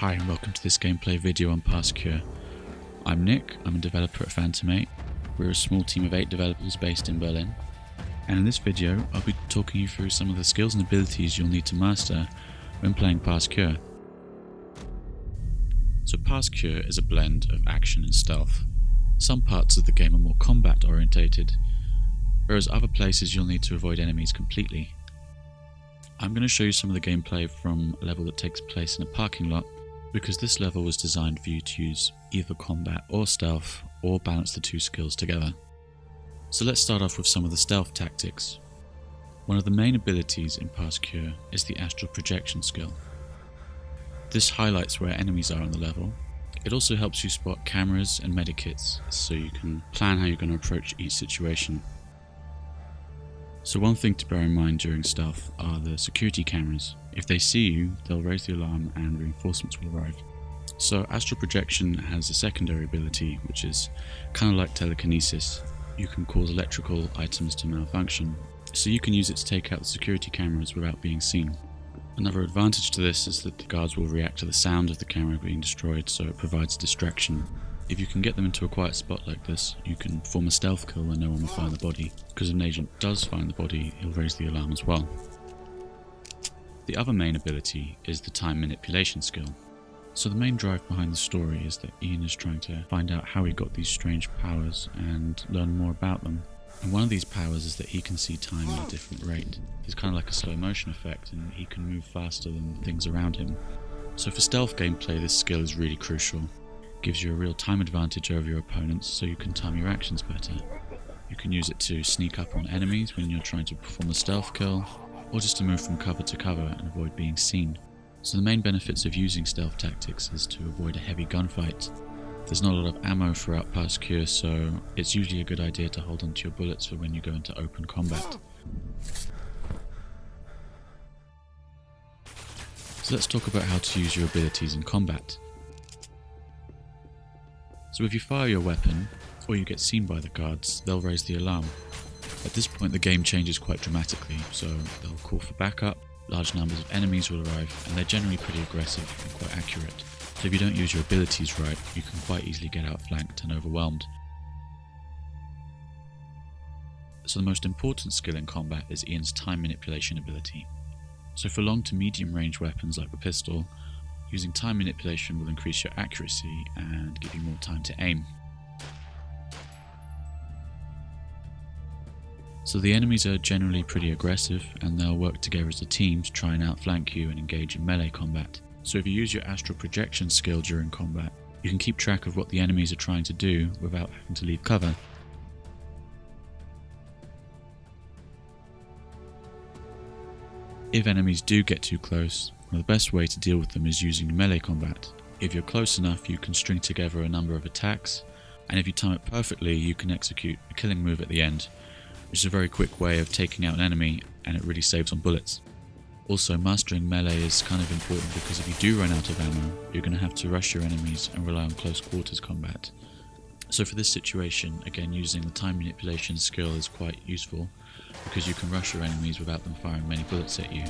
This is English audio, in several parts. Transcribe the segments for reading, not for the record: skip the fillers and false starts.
Hi and welcome to this gameplay video on Past Cure. I'm Nick, I'm a developer at Phantom 8. We're a small team of 8 developers based in Berlin. And in this video, I'll be talking you through some of the skills and abilities you'll need to master when playing Past Cure. So Past Cure is a blend of action and stealth. Some parts of the game are more combat orientated, whereas other places you'll need to avoid enemies completely. I'm going to show you some of the gameplay from a level that takes place in a parking lot, because this level was designed for you to use either combat or stealth, or balance the two skills together. So let's start off with some of the stealth tactics. One of the main abilities in Past Cure is the astral projection skill. This highlights where enemies are on the level. It also helps you spot cameras and medikits, so you can plan how you're going to approach each situation. So one thing to bear in mind during stealth are the security cameras. If they see you, they'll raise the alarm and reinforcements will arrive. So astral projection has a secondary ability, which is kind of like telekinesis. You can cause electrical items to malfunction, so you can use it to take out the security cameras without being seen. Another advantage to this is that the guards will react to the sound of the camera being destroyed, so it provides distraction. If you can get them into a quiet spot like this, you can form a stealth kill where no one will find the body, because if an agent does find the body, he'll raise the alarm as well. The other main ability is the time manipulation skill. So the main drive behind the story is that Ian is trying to find out how he got these strange powers and learn more about them. And one of these powers is that he can see time at a different rate. It's kind of like a slow motion effect, and he can move faster than things around him. So for stealth gameplay, this skill is really crucial. It gives you a real time advantage over your opponents, so you can time your actions better. You can use it to sneak up on enemies when you're trying to perform a stealth kill, or just to move from cover to cover and avoid being seen. So the main benefits of using stealth tactics is to avoid a heavy gunfight. There's not a lot of ammo throughout Past Cure, so it's usually a good idea to hold onto your bullets for when you go into open combat. So let's talk about how to use your abilities in combat. So if you fire your weapon, or you get seen by the guards, they'll raise the alarm. At this point the game changes quite dramatically, so they'll call for backup, large numbers of enemies will arrive, and they're generally pretty aggressive and quite accurate. So if you don't use your abilities right, you can quite easily get outflanked and overwhelmed. So the most important skill in combat is Ian's time manipulation ability. So for long to medium range weapons like the pistol, using time manipulation will increase your accuracy and give you more time to aim. So the enemies are generally pretty aggressive, and they'll work together as a team to try and outflank you and engage in melee combat. So if you use your astral projection skill during combat, you can keep track of what the enemies are trying to do without having to leave cover. If enemies do get too close, well, the best way to deal with them is using melee combat. If you're close enough, you can string together a number of attacks, and if you time it perfectly, you can execute a killing move at the end, which is a very quick way of taking out an enemy, and it really saves on bullets. Also, mastering melee is kind of important, because if you do run out of ammo, you're going to have to rush your enemies and rely on close quarters combat. So for this situation, again, using the time manipulation skill is quite useful, because you can rush your enemies without them firing many bullets at you.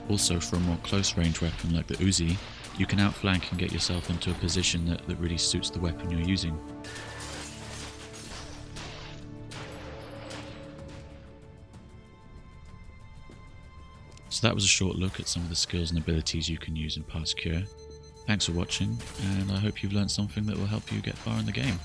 Also, for a more close range weapon like the Uzi, you can outflank and get yourself into a position that really suits the weapon you're using. So that was a short look at some of the skills and abilities you can use in Past Cure. Thanks for watching, and I hope you've learned something that will help you get far in the game.